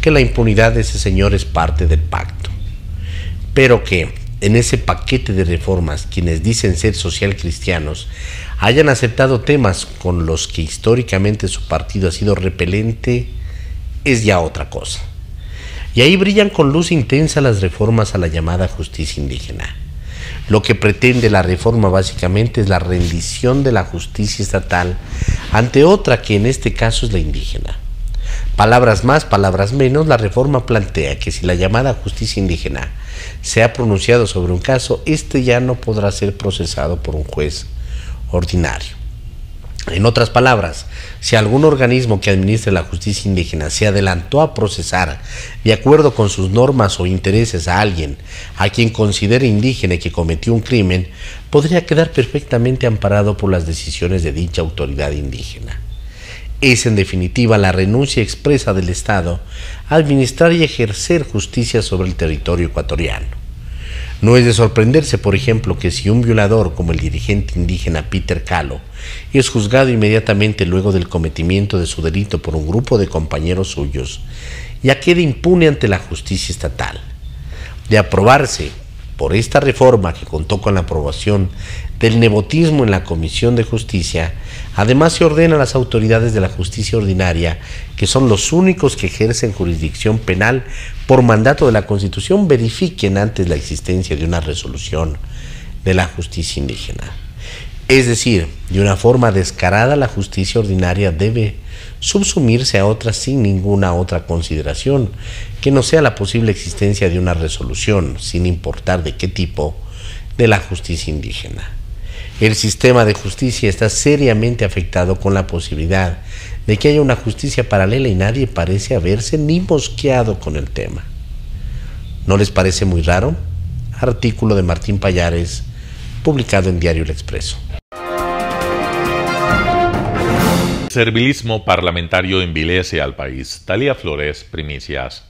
F: que la impunidad de ese señor es parte del pacto. Pero que en ese paquete de reformas quienes dicen ser social cristianos hayan aceptado temas con los que históricamente su partido ha sido repelente es ya otra cosa. Y ahí brillan con luz intensa las reformas a la llamada justicia indígena. Lo que pretende la reforma básicamente es la rendición de la justicia estatal ante otra que en este caso es la indígena. Palabras más, palabras menos, la reforma plantea que si la llamada justicia indígena se ha pronunciado sobre un caso, este ya no podrá ser procesado por un juez ordinario. En otras palabras, si algún organismo que administre la justicia indígena se adelantó a procesar de acuerdo con sus normas o intereses a alguien a quien considere indígena y que cometió un crimen, podría quedar perfectamente amparado por las decisiones de dicha autoridad indígena. Es en definitiva la renuncia expresa del Estado a administrar y ejercer justicia sobre el territorio ecuatoriano. No es de sorprenderse, por ejemplo, que si un violador como el dirigente indígena Peter Calo es juzgado inmediatamente luego del cometimiento de su delito por un grupo de compañeros suyos, ya quede impune ante la justicia estatal. De aprobarse por esta reforma, que contó con la aprobación del nepotismo en la Comisión de Justicia, además se ordena a las autoridades de la justicia ordinaria, que son los únicos que ejercen jurisdicción penal por mandato de la Constitución, verifiquen antes la existencia de una resolución de la justicia indígena. Es decir, de una forma descarada, la justicia ordinaria debe subsumirse a otras sin ninguna otra consideración que no sea la posible existencia de una resolución, sin importar de qué tipo, de la justicia indígena. El sistema de justicia está seriamente afectado con la posibilidad de que haya una justicia paralela y nadie parece haberse ni mosqueado con el tema. ¿No les parece muy raro? Artículo de Martín Payares, publicado en Diario El Expreso.
E: Servilismo parlamentario envilece al país. Talía Flores, primicias.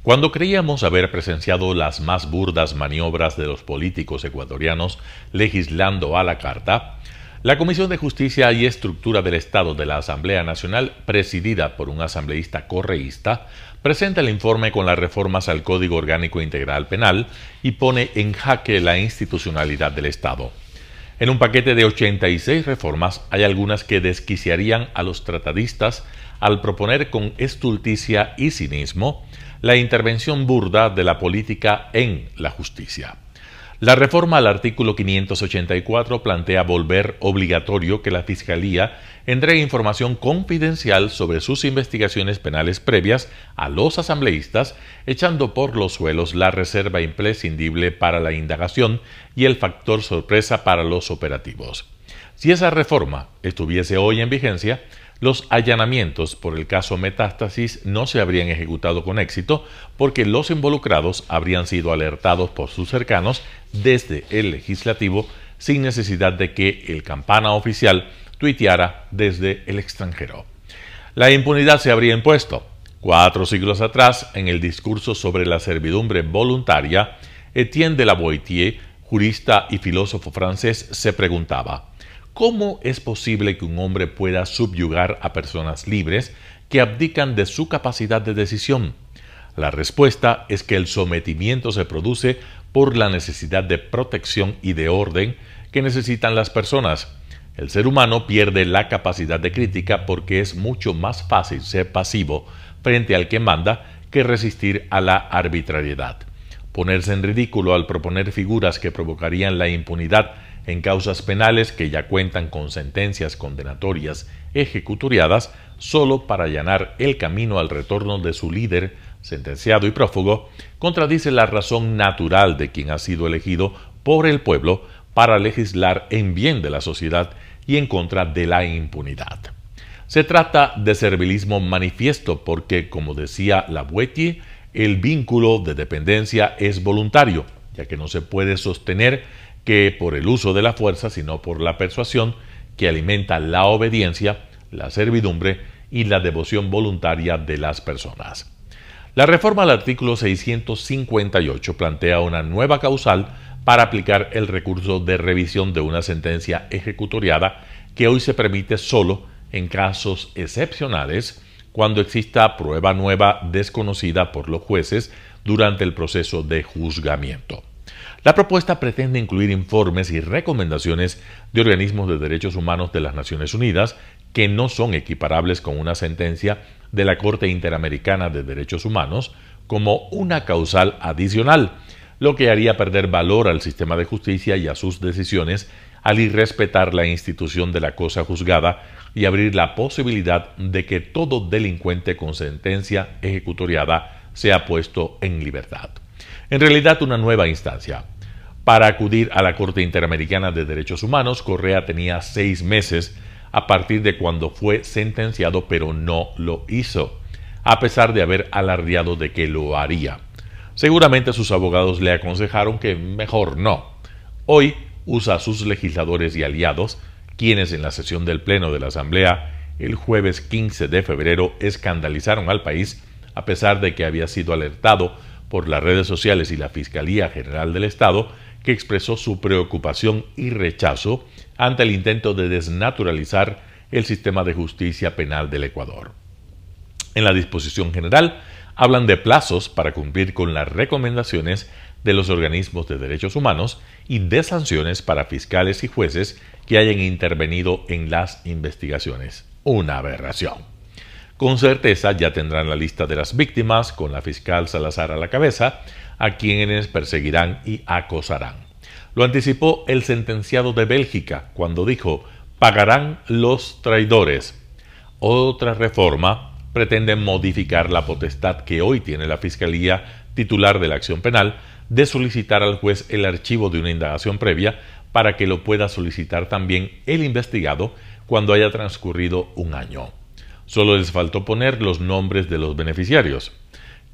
E: Cuando creíamos haber presenciado las más burdas maniobras de los políticos ecuatorianos legislando a la carta, la Comisión de Justicia y Estructura del Estado de la Asamblea Nacional, presidida por un asambleísta correísta, presenta el informe con las reformas al Código Orgánico Integral Penal y pone en jaque la institucionalidad del Estado. En un paquete de 86 reformas hay algunas que desquiciarían a los tratadistas al proponer con estulticia y cinismo la intervención burda de la política en la justicia. La reforma al artículo 584 plantea volver obligatorio que la Fiscalía entregue información confidencial sobre sus investigaciones penales previas a los asambleístas, echando por los suelos la reserva imprescindible para la indagación y el factor sorpresa para los operativos. Si esa reforma estuviese hoy en vigencia, los allanamientos por el caso Metástasis no se habrían ejecutado con éxito porque los involucrados habrían sido alertados por sus cercanos desde el legislativo sin necesidad de que el campana oficial tuiteara desde el extranjero. La impunidad se habría impuesto. 4 siglos atrás, en el discurso sobre la servidumbre voluntaria, Etienne de la Boétie, jurista y filósofo francés, se preguntaba: ¿cómo es posible que un hombre pueda subyugar a personas libres que abdican de su capacidad de decisión? La respuesta es que el sometimiento se produce por la necesidad de protección y de orden que necesitan las personas. El ser humano pierde la capacidad de crítica porque es mucho más fácil ser pasivo frente al que manda que resistir a la arbitrariedad. Ponerse en ridículo al proponer figuras que provocarían la impunidad en causas penales que ya cuentan con sentencias condenatorias ejecutoriadas solo para allanar el camino al retorno de su líder sentenciado y prófugo, contradice la razón natural de quien ha sido elegido por el pueblo para legislar en bien de la sociedad y en contra de la impunidad. Se trata de servilismo manifiesto porque, como decía la Boétie, el vínculo de dependencia es voluntario, ya que no se puede sostener que por el uso de la fuerza, sino por la persuasión que alimenta la obediencia, la servidumbre y la devoción voluntaria de las personas. La reforma al artículo 658 plantea una nueva causal para aplicar el recurso de revisión de una sentencia ejecutoriada que hoy se permite solo en casos excepcionales cuando exista prueba nueva desconocida por los jueces durante el proceso de juzgamiento. La propuesta pretende incluir informes y recomendaciones de organismos de derechos humanos de las Naciones Unidas que no son equiparables con una sentencia de la Corte Interamericana de Derechos Humanos como una causal adicional, lo que haría perder valor al sistema de justicia y a sus decisiones al irrespetar la institución de la cosa juzgada y abrir la posibilidad de que todo delincuente con sentencia ejecutoriada sea puesto en libertad. En realidad, una nueva instancia. Para acudir a la Corte Interamericana de Derechos Humanos, Correa tenía 6 meses a partir de cuando fue sentenciado, pero no lo hizo, a pesar de haber alardeado de que lo haría. Seguramente sus abogados le aconsejaron que mejor no. Hoy usa a sus legisladores y aliados, quienes en la sesión del Pleno de la Asamblea el jueves 15 de febrero escandalizaron al país, a pesar de que había sido alertado por las redes sociales y la Fiscalía General del Estado, que expresó su preocupación y rechazo ante el intento de desnaturalizar el sistema de justicia penal del Ecuador. En la disposición general, hablan de plazos para cumplir con las recomendaciones de los organismos de derechos humanos y de sanciones para fiscales y jueces que hayan intervenido en las investigaciones. Una aberración. Con certeza ya tendrán la lista de las víctimas, con la fiscal Salazar a la cabeza, a quienes perseguirán y acosarán. Lo anticipó el sentenciado de Bélgica cuando dijo: pagarán los traidores. Otra reforma pretende modificar la potestad que hoy tiene la Fiscalía titular de la acción penal de solicitar al juez el archivo de una indagación previa para que lo pueda solicitar también el investigado cuando haya transcurrido un año. Solo les faltó poner los nombres de los beneficiarios.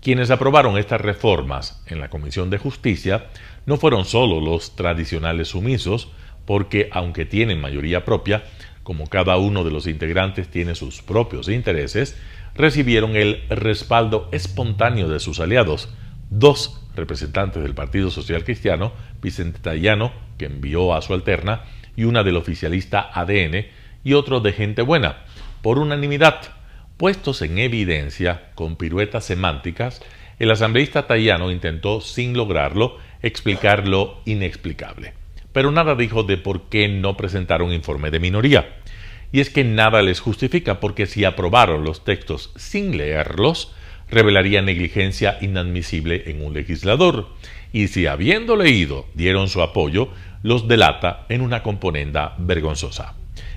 E: Quienes aprobaron estas reformas en la Comisión de Justicia no fueron solo los tradicionales sumisos, porque aunque tienen mayoría propia, como cada uno de los integrantes tiene sus propios intereses, recibieron el respaldo espontáneo de sus aliados, dos representantes del Partido Social Cristiano, Vicente Tayano, que envió a su alterna, y una del oficialista ADN, y otro de Gente Buena, por unanimidad. Puestos en evidencia con piruetas semánticas, el asambleísta Tayano intentó, sin lograrlo, explicar lo inexplicable. Pero nada dijo de por qué no presentaron informe de minoría. Y es que nada les justifica, porque si aprobaron los textos sin leerlos, revelaría negligencia inadmisible en un legislador. Y si habiendo leído dieron su apoyo, los delata en una componenda vergonzosa.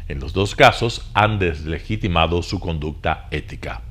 E: En los dos casos han deslegitimado su conducta ética.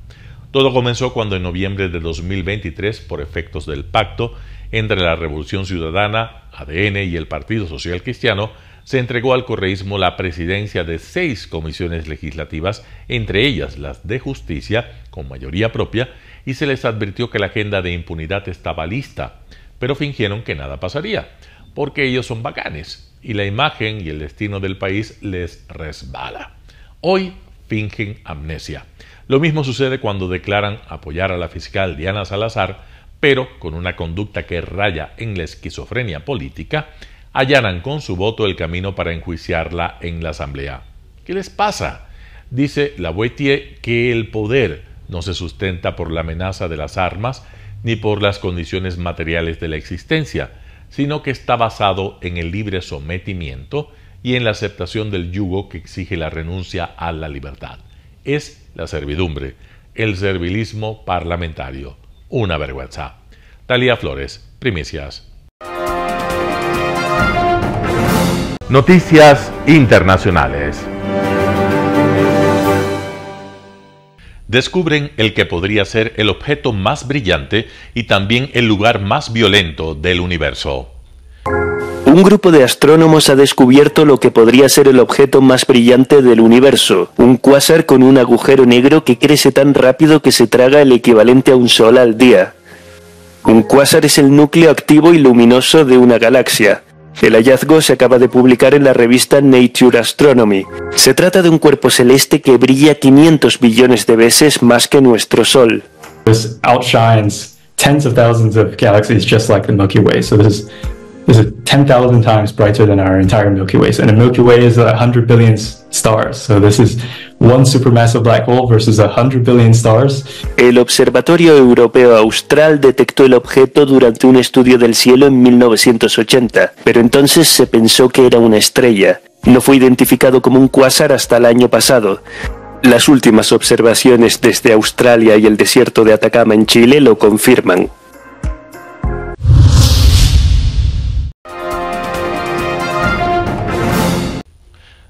E: Todo comenzó cuando en noviembre de 2023, por efectos del pacto entre la Revolución Ciudadana, ADN y el Partido Social Cristiano, se entregó al correísmo la presidencia de 6 comisiones legislativas, entre ellas las de justicia, con mayoría propia, y se les advirtió que la agenda de impunidad estaba lista, pero fingieron que nada pasaría, porque ellos son bacanes, y la imagen y el destino del país les resbala. Hoy fingen amnesia. Lo mismo sucede cuando declaran apoyar a la fiscal Diana Salazar, pero con una conducta que raya en la esquizofrenia política, allanan con su voto el camino para enjuiciarla en la Asamblea. ¿Qué les pasa? Dice Lavoisier que el poder no se sustenta por la amenaza de las armas ni por las condiciones materiales de la existencia, sino que está basado en el libre sometimiento y en la aceptación del yugo que exige la renuncia a la libertad. Es la servidumbre, el servilismo parlamentario. Una vergüenza. Talía Flores, Primicias. Noticias internacionales. Descubren el que podría ser el objeto más brillante y también el lugar más violento del universo.
M: Un grupo de astrónomos ha descubierto lo que podría ser el objeto más brillante del universo, un cuásar con un agujero negro que crece tan rápido que se traga el equivalente a un sol al día. Un cuásar es el núcleo activo y luminoso de una galaxia. El hallazgo se acaba de publicar en la revista Nature Astronomy. Se trata de un cuerpo celeste que brilla 500 billones de veces más que nuestro Sol.
N: This outshines tens of thousands of galaxies just like the Milky Way. So this is 10,000 times brighter than our entire Milky Way. And the Milky Way is 100 billion stars. So this is one supermassive black hole versus 100 billion stars.
M: El Observatorio Europeo Austral detectó el objeto durante un estudio del cielo en 1980, pero entonces se pensó que era una estrella. No fue identificado como un cuásar hasta el año pasado. Las últimas observaciones desde Australia y el desierto de Atacama en Chile lo confirman.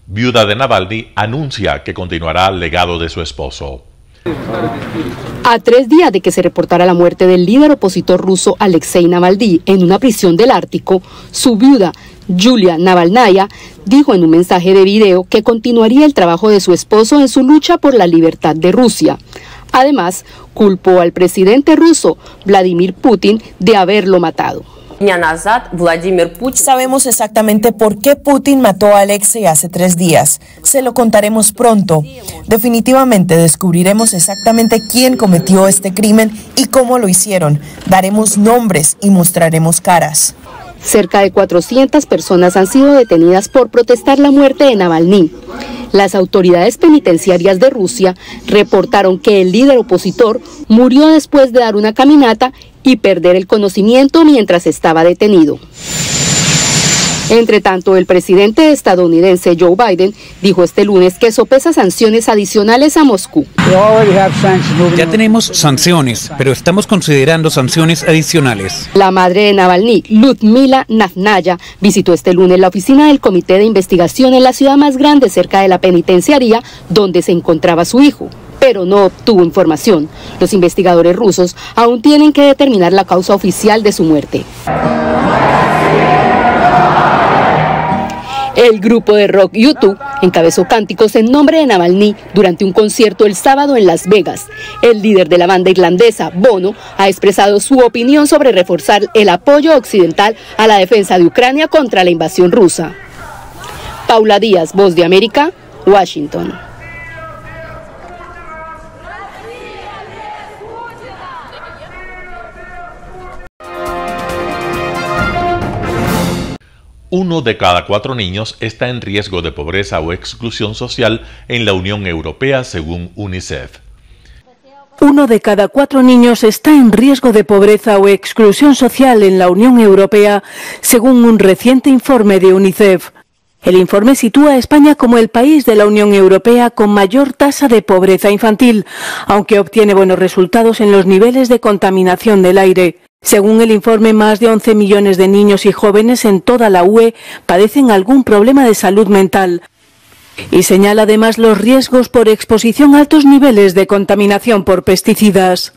E: Viuda de Navalny anuncia que continuará el legado de su esposo.
O: A 3 días de que se reportara la muerte del líder opositor ruso Alexei Navalny en una prisión del Ártico, su viuda, Yulia Navalnaya, dijo en un mensaje de video que continuaría el trabajo de su esposo en su lucha por la libertad de Rusia. Además, culpó al presidente ruso, Vladimir Putin, de haberlo matado.
P: Sabemos exactamente por qué Putin mató a Alexei hace 3 días. Se lo contaremos pronto. Definitivamente descubriremos exactamente quién cometió este crimen y cómo lo hicieron. Daremos nombres y mostraremos caras.
O: Cerca de 400 personas han sido detenidas por protestar la muerte de Navalny. Las autoridades penitenciarias de Rusia reportaron que el líder opositor murió después de dar una caminata y perder el conocimiento mientras estaba detenido. Entre tanto, el presidente estadounidense Joe Biden dijo este lunes que sopesa sanciones adicionales a Moscú.
Q: Ya tenemos sanciones, pero estamos considerando sanciones adicionales.
O: La madre de Navalny, Lyudmila Navalnaya, visitó este lunes la oficina del Comité de Investigación en la ciudad más grande cerca de la penitenciaría donde se encontraba su hijo, pero no obtuvo información. Los investigadores rusos aún tienen que determinar la causa oficial de su muerte. El grupo de rock U2 encabezó cánticos en nombre de Navalny durante un concierto el sábado en Las Vegas. El líder de la banda irlandesa, Bono, ha expresado su opinión sobre reforzar el apoyo occidental a la defensa de Ucrania contra la invasión rusa. Paula Díaz, Voz de América, Washington.
E: Uno de cada 4 niños está en riesgo de pobreza o exclusión social en la Unión Europea, según UNICEF.
R: 1 de cada 4 niños está en riesgo de pobreza o exclusión social en la Unión Europea, según un reciente informe de UNICEF. El informe sitúa a España como el país de la Unión Europea con mayor tasa de pobreza infantil, aunque obtiene buenos resultados en los niveles de contaminación del aire. Según el informe, más de 11 millones de niños y jóvenes en toda la UE padecen algún problema de salud mental. Y señala además los riesgos por exposición a altos niveles de contaminación por pesticidas.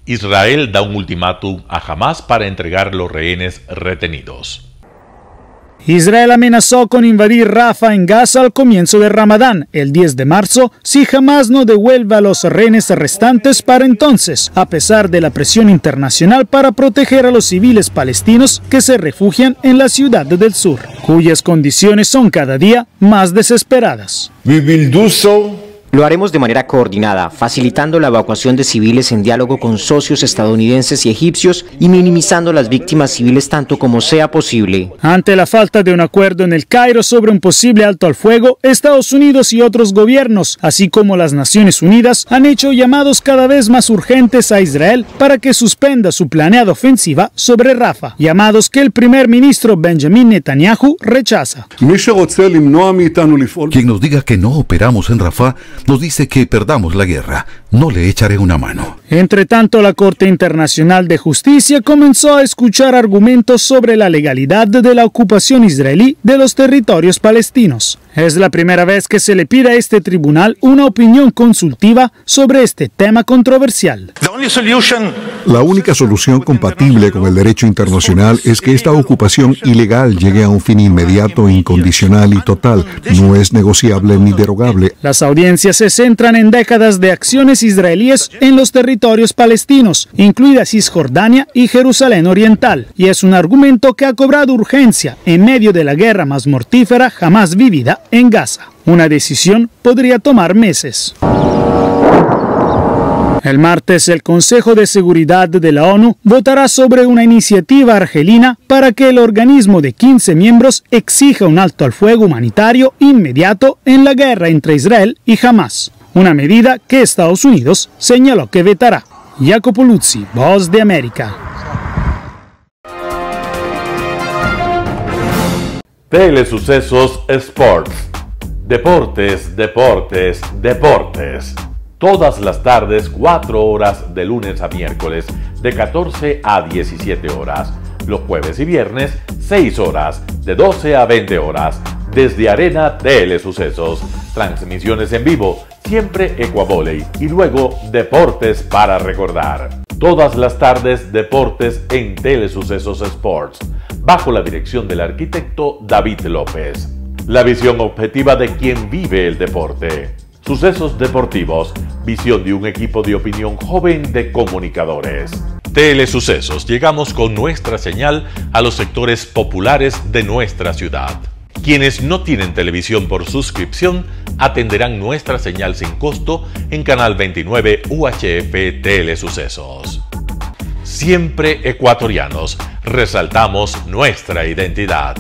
E: Israel da un ultimátum a Hamás para entregar los rehenes retenidos.
S: Israel amenazó con invadir Rafah en Gaza al comienzo de Ramadán, el 10 de marzo, si Hamás no devuelve a los rehenes restantes para entonces, a pesar de la presión internacional para proteger a los civiles palestinos que se refugian en la ciudad del sur, cuyas condiciones son cada día más desesperadas.
T: Lo haremos de manera coordinada, facilitando la evacuación de civiles en diálogo con socios estadounidenses y egipcios y minimizando las víctimas civiles tanto como sea posible.
S: Ante la falta de un acuerdo en el Cairo sobre un posible alto al fuego, Estados Unidos y otros gobiernos, así como las Naciones Unidas, han hecho llamados cada vez más urgentes a Israel para que suspenda su planeada ofensiva sobre Rafah, llamados que el primer ministro Benjamin Netanyahu rechaza.
U: Quien nos diga que no operamos en Rafah nos dice que perdamos la guerra. No le echaré una mano.
S: Entre tanto, la Corte Internacional de Justicia comenzó a escuchar argumentos sobre la legalidad de la ocupación israelí de los territorios palestinos. Es la primera vez que se le pide a este tribunal una opinión consultiva sobre este tema controversial.
V: La única solución compatible con el derecho internacional es que esta ocupación ilegal llegue a un fin inmediato, incondicional y total. No es negociable ni derogable.
S: Las audiencias se centran en décadas de acciones israelíes en los territorios palestinos, incluida Cisjordania y Jerusalén Oriental, y es un argumento que ha cobrado urgencia en medio de la guerra más mortífera jamás vivida en Gaza. Una decisión podría tomar meses. El martes, el Consejo de Seguridad de la ONU votará sobre una iniciativa argelina para que el organismo de 15 miembros exija un alto al fuego humanitario inmediato en la guerra entre Israel y Hamás, una medida que Estados Unidos señaló que vetará. Jacopo Luzzi, Voz de América.
E: Telesucesos Sports. Deportes, deportes, deportes. Todas las tardes, 4 horas de lunes a miércoles, de 14 a 17 horas. Los jueves y viernes, 6 horas, de 12 a 20 horas. Desde Arena Telesucesos, transmisiones en vivo, siempre Ecuavolley y luego Deportes para recordar. Todas las tardes deportes en Telesucesos Sports, bajo la dirección del arquitecto David López. La visión objetiva de quien vive el deporte. Sucesos deportivos, visión de un equipo de opinión joven de comunicadores. Telesucesos, llegamos con nuestra señal a los sectores populares de nuestra ciudad. Quienes no tienen televisión por suscripción atenderán nuestra señal sin costo en Canal 29 UHF Telesucesos. Siempre ecuatorianos, resaltamos nuestra identidad.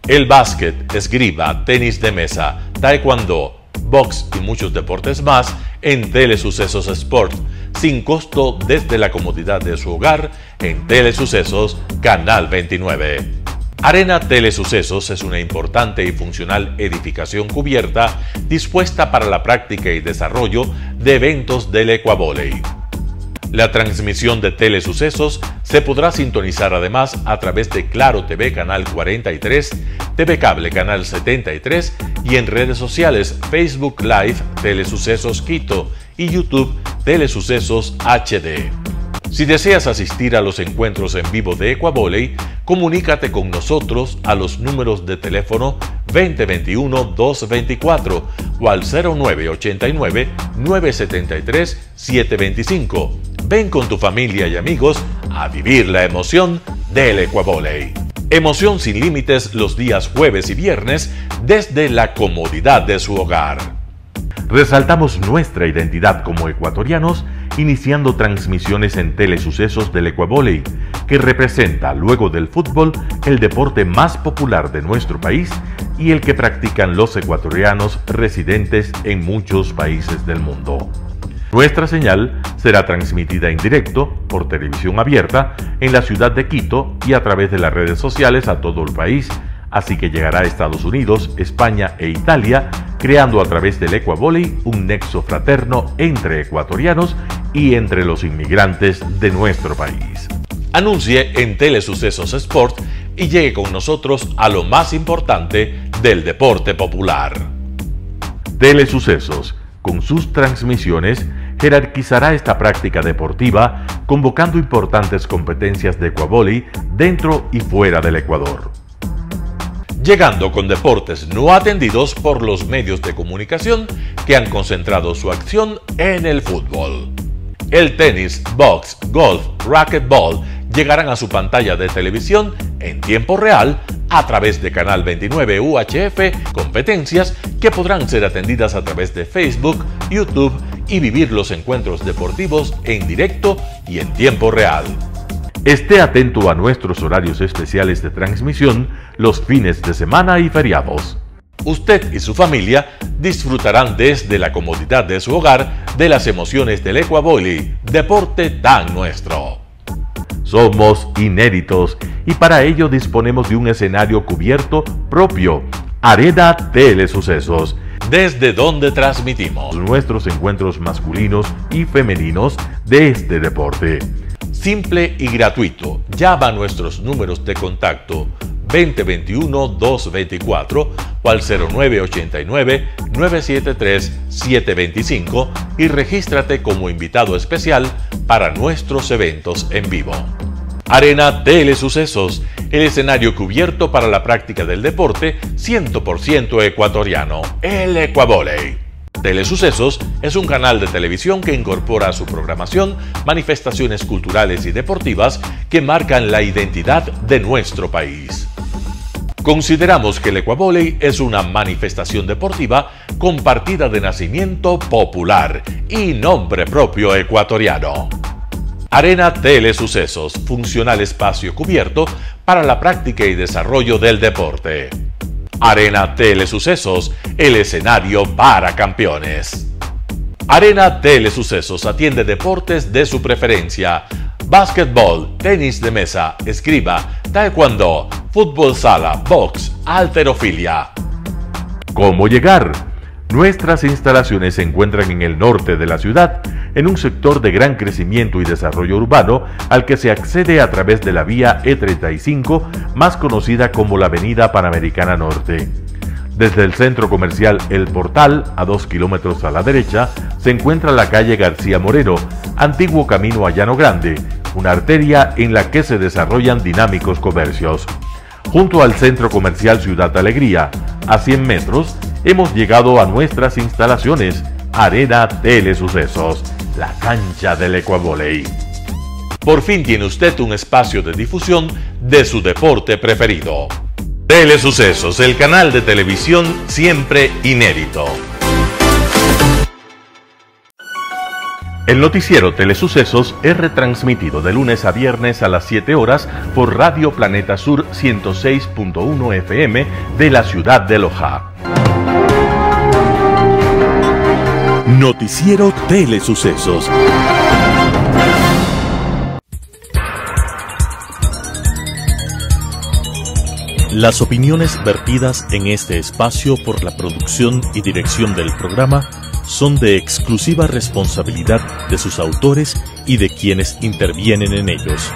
E: El básquet, esgrima, tenis de mesa, taekwondo, box y muchos deportes más en Telesucesos Sport, sin costo desde la comodidad de su hogar en Telesucesos Canal 29. Arena Telesucesos es una importante y funcional edificación cubierta dispuesta para la práctica y desarrollo de eventos del Ecuavolley. La transmisión de Telesucesos se podrá sintonizar además a través de Claro TV Canal 43, TV Cable Canal 73 y en redes sociales Facebook Live Telesucesos Quito y YouTube Telesucesos HD. Si deseas asistir a los encuentros en vivo de Ecuavolley, comunícate con nosotros a los números de teléfono 2021-224 o al 0989-973-725. Ven con tu familia y amigos a vivir la emoción del Ecuavolley. Emoción sin límites los días jueves y viernes desde la comodidad de su hogar. Resaltamos nuestra identidad como ecuatorianos iniciando transmisiones en Telesucesos del Ecuavolley, que representa, luego del fútbol, el deporte más popular de nuestro país y el que practican los ecuatorianos residentes en muchos países del mundo. Nuestra señal será transmitida en directo por televisión abierta en la ciudad de Quito y a través de las redes sociales a todo el país, así que llegará a Estados Unidos, España e Italia, creando a través del Ecuavolley un nexo fraterno entre ecuatorianos y entre los inmigrantes de nuestro país. Anuncie en Telesucesos Sport y llegue con nosotros a lo más importante del deporte popular. Telesucesos, con sus transmisiones, jerarquizará esta práctica deportiva, convocando importantes competencias de Ecuavolley dentro y fuera del Ecuador. Llegando con deportes no atendidos por los medios de comunicación que han concentrado su acción en el fútbol. El tenis, box, golf, racquetball llegarán a su pantalla de televisión en tiempo real a través de Canal 29 UHF, competencias que podrán ser atendidas a través de Facebook, YouTube y vivir los encuentros deportivos en directo y en tiempo real. Esté atento a nuestros horarios especiales de transmisión los fines de semana y feriados. Usted y su familia disfrutarán desde la comodidad de su hogar de las emociones del Ecuavolley, deporte tan nuestro. Somos inéditos y para ello disponemos de un escenario cubierto propio, Arena Telesucesos, desde donde transmitimos nuestros encuentros masculinos y femeninos de este deporte. Simple y gratuito. Llama a nuestros números de contacto 2021-224 o al 0989-973-725 y regístrate como invitado especial para nuestros eventos en vivo. Arena Telesucesos, el escenario cubierto para la práctica del deporte 100% ecuatoriano, el Ecuavolley. Telesucesos es un canal de televisión que incorpora a su programación manifestaciones culturales y deportivas que marcan la identidad de nuestro país. Consideramos que el Ecuavolley es una manifestación deportiva con partida de nacimiento popular y nombre propio ecuatoriano. Arena Telesucesos, funcional espacio cubierto para la práctica y desarrollo del deporte. Arena Telesucesos, el escenario para campeones. Arena Telesucesos atiende deportes de su preferencia: básquetbol, tenis de mesa, esgrima, taekwondo, fútbol sala, box, halterofilia. ¿Cómo llegar? Nuestras instalaciones se encuentran en el norte de la ciudad, en un sector de gran crecimiento y desarrollo urbano al que se accede a través de la vía E35, más conocida como la Avenida Panamericana Norte. Desde el centro comercial El Portal, a 2 kilómetros a la derecha, se encuentra la calle García Moreno, antiguo camino a Llano Grande, una arteria en la que se desarrollan dinámicos comercios. Junto al centro comercial Ciudad Alegría, a 100 metros, hemos llegado a nuestras instalaciones, Arena Telesucesos, la cancha del Ecuavoley. Por fin tiene usted un espacio de difusión de su deporte preferido. Telesucesos, el canal de televisión siempre inédito. El noticiero Telesucesos es retransmitido de lunes a viernes a las 7 horas por Radio Planeta Sur 106.1 FM de la ciudad de Loja.
A: Noticiero Telesucesos. Las opiniones vertidas en este espacio por la producción y dirección del programa son de exclusiva responsabilidad de sus autores y de quienes intervienen en ellos.